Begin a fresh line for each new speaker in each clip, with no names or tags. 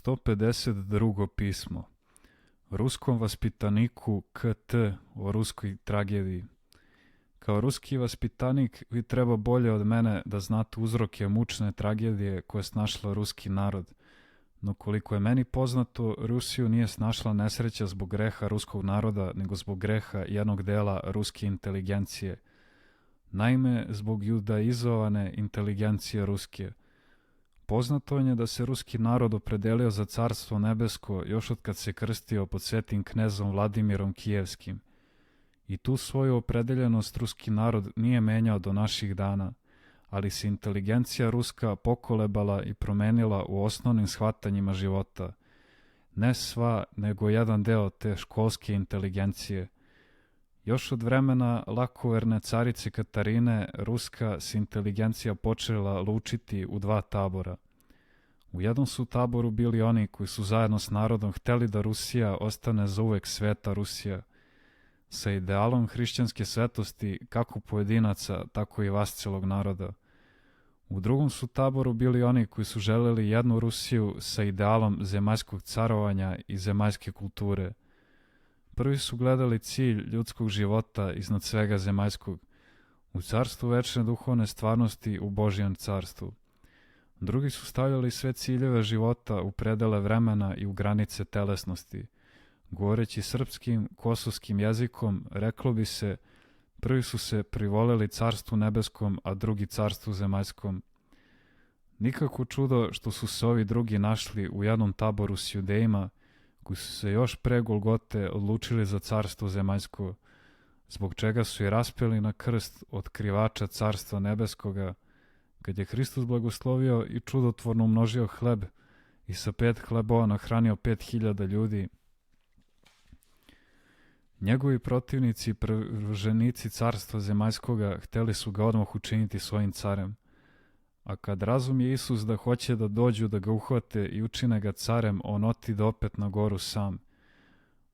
152. pismo Ruskom vaspitaniku KT o ruskoj tragediji. Kao ruski vaspitanik vi treba bolje od mene da znate uzroke mučne tragedije koje je snašla ruski narod. No koliko je meni poznato, Rusiju nije snašla nesreća zbog greha ruskog naroda, nego zbog greha jednog dela ruske inteligencije. Naime, zbog judaizovane inteligencije ruske. Poznato je da se ruski narod opredelio za carstvo nebesko još od kad se krstio pod svetim knezom Vladimirom Kijevskim. I tu svoju opredeljenost ruski narod nije menjao do naših dana, ali se inteligencija ruska pokolebala i promenila u osnovnim shvatanjima života. Ne sva, nego jedan deo te školske inteligencije. Još od vremena lakoverne carice Katarine, ruska se inteligencija počela lučiti u dva tabora. U jednom su taboru bili oni koji su zajedno s narodom hteli da Rusija ostane zauvek sveta Rusija, sa idealom hrišćanske svetosti kako pojedinaca, tako i vascelog naroda. U drugom su taboru bili oni koji su želeli jednu Rusiju sa idealom zemaljskog carovanja i zemaljske kulture. Prvi su gledali cilj ljudskog života iznad svega zemaljskog, u carstvu večne duhovne stvarnosti u Božjem carstvu. Drugi su stavljali sve ciljeve života u predele vremena i u granice telesnosti. Govoreći srpskim, kosovskim jezikom, reklo bi se, prvi su se privoleli carstvu nebeskom, a drugi carstvu zemaljskom. Nikako čudo što su se ovi drugi našli u jednom taboru s Judejima, koji su se još pre Golgote odlučili za carstvo zemaljsko, zbog čega su i raspeli na krst otkrivača carstva nebeskoga, kad je Hristos blagoslovio i čudotvorno umnožio hleb i sa 5 hlebova nahranio 5.000 ljudi. Njegovi protivnici, prvrženici carstva zemaljskoga, hteli su ga odmah učiniti svojim carem. A kad razumije Isus da hoće da dođu da ga uhvate i učine ga carem, on otide opet na goru sam.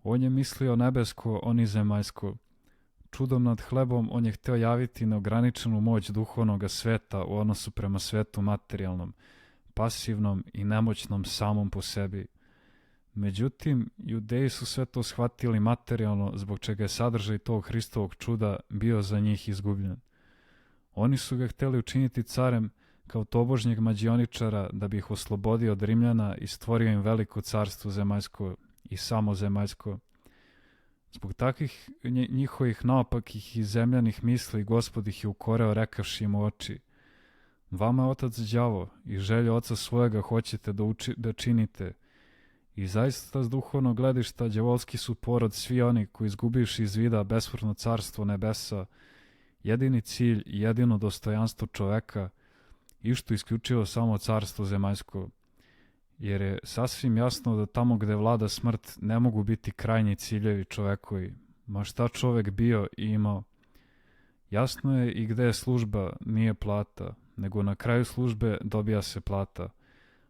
On je mislio nebesko, oni zemaljsko. Čudom nad hlebom on je hteo javiti neograničenu moć duhovnog sveta u odnosu prema svetu materijalnom, pasivnom i nemoćnom samom po sebi. Međutim, Judeji su sve to shvatili materijalno, zbog čega je sadržaj tog Hristovog čuda bio za njih izgubljen. Oni su ga hteli učiniti carem kao tobožnjeg mađioničara da bi ih oslobodio od Rimljana i stvorio im veliko carstvo zemaljsko i samo zemaljsko. Zbog takvih njihovih naopakih i zemljanih misli Gospod ih je ukoreo rekavši im u oči: vama je otac đavo i želju oca svojega hoćete da činite. I zaista s duhovnog gledišta đavolski su porod svi oni koji izgubivši iz vida besmrtno carstvo nebesa, jedini cilj i jedino dostojanstvo čoveka, išto isključivo samo carstvo zemaljsko. Jer je sasvim jasno da tamo gde vlada smrt ne mogu biti krajnji ciljevi čovekovi, ma šta čovek bio i imao. Jasno je i gde je služba, nije plata, nego na kraju službe dobija se plata.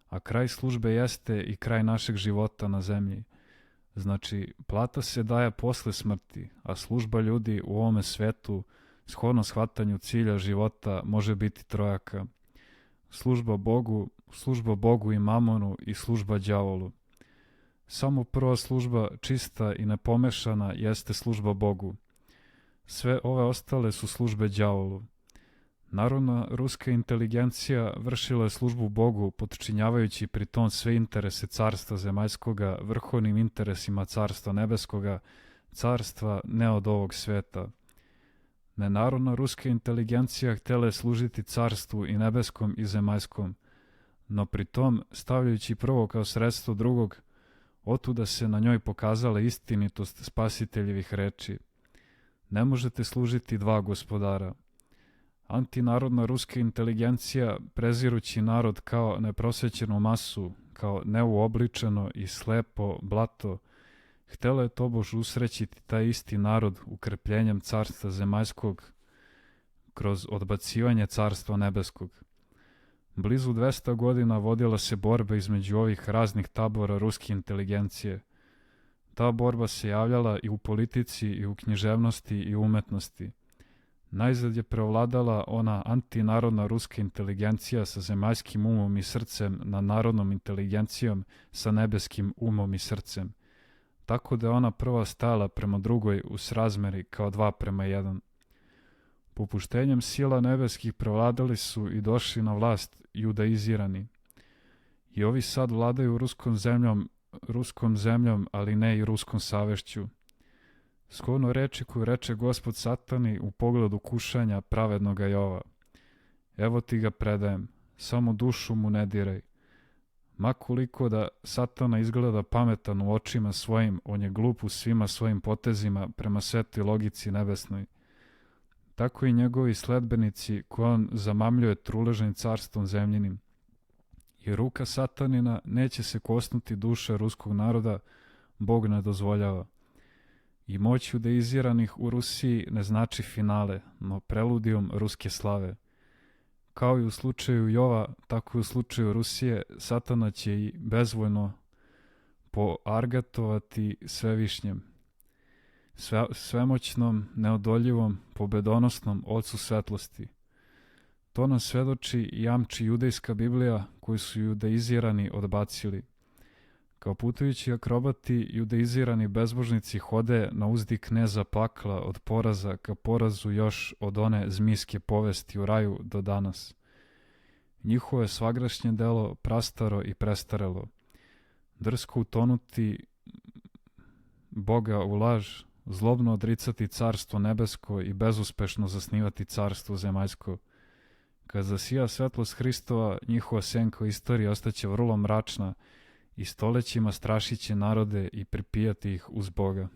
A kraj službe jeste i kraj našeg života na zemlji. Znači, plata se daje posle smrti, a služba ljudi u ovome svetu, shodno shvatanju cilja života, može biti trojaka. Služba Bogu i mamonu i služba đavolu. Samo prva služba, čista i nepomešana, jeste služba Bogu. Sve ove ostale su službe đavolu. Narodna ruska inteligencija vršila je službu Bogu, potčinjavajući pri tom sve interese carstva zemaljskoga vrhovnim interesima carstva nebeskoga, carstva ne od ovog sveta. Nenarodna ruska inteligencija htjela je služiti carstvu i nebeskom i zemaljskom, no pri tom, stavljajući prvo kao sredstvo drugog, otuda se na njoj pokazala istinitost spasiteljevih reči. Ne možete služiti dva gospodara. Antinarodna ruska inteligencija, prezirući narod kao neprosvećenu masu, kao neuobličeno i slepo blato, htjela je tobož usrećiti taj isti narod ukrpljenjem carstva zemaljskog kroz odbacivanje carstva nebeskog. Blizu 200 godina vodila se borba između ovih raznih tabora ruske inteligencije. Ta borba se javljala i u politici, i u književnosti, i u umetnosti. Najzad je preovladala ona antinarodna ruska inteligencija sa zemaljskim umom i srcem nad narodnom inteligencijom sa nebeskim umom i srcem, tako da je ona prva stajala prema drugoj u srazmeri kao 2:1. Popuštenjem sila nebeskih prevladali su i došli na vlast judaizirani. I ovi sad vladaju ruskom zemljom, ali ne i ruskom savešću. Shodno reči koju reče Gospod Satani u pogledu kušanja pravednoga Jova: evo ti ga predajem, samo dušu mu ne diraj. Ma koliko da Satana izgleda pametan u očima svojim, on je glup u svima svojim potezima prema svetoj logici nebesnoj. Tako i njegovi sledbenici koje on zamamljuje truležnim carstvom zemljinim. I ruka Satanina neće se kosnuti duše ruskog naroda, Bog ne dozvoljava. I moć judaiziranih u Rusiji ne znači finale, no preludijum ruske slave. Kao i u slučaju Jova, tako i u slučaju Rusije, Satana će i bezvoljno poargatovati Svevišnjem, svemoćnom, neodoljivom, pobedonosnom Ocu svetlosti. To nam svedoči i jamči judejska Biblija koju su judaizirani odbacili. Kao putujući akrobati, judaizirani bezbožnici hode na uzdi kneza pakla od poraza ka porazu još od one zmijske povesti u raju do danas. Njihovo je svagrašnje delo prastaro i prestarelo. Drsko utonuti Boga u laž, zlobno odricati carstvo nebesko i bezuspešno zasnivati carstvo zemaljsko. Kad zasija svetlost Hristova, njihova senka u istoriji ostaće vrlo mračna i stolećima strašiće narode i pripijati ih uz Boga.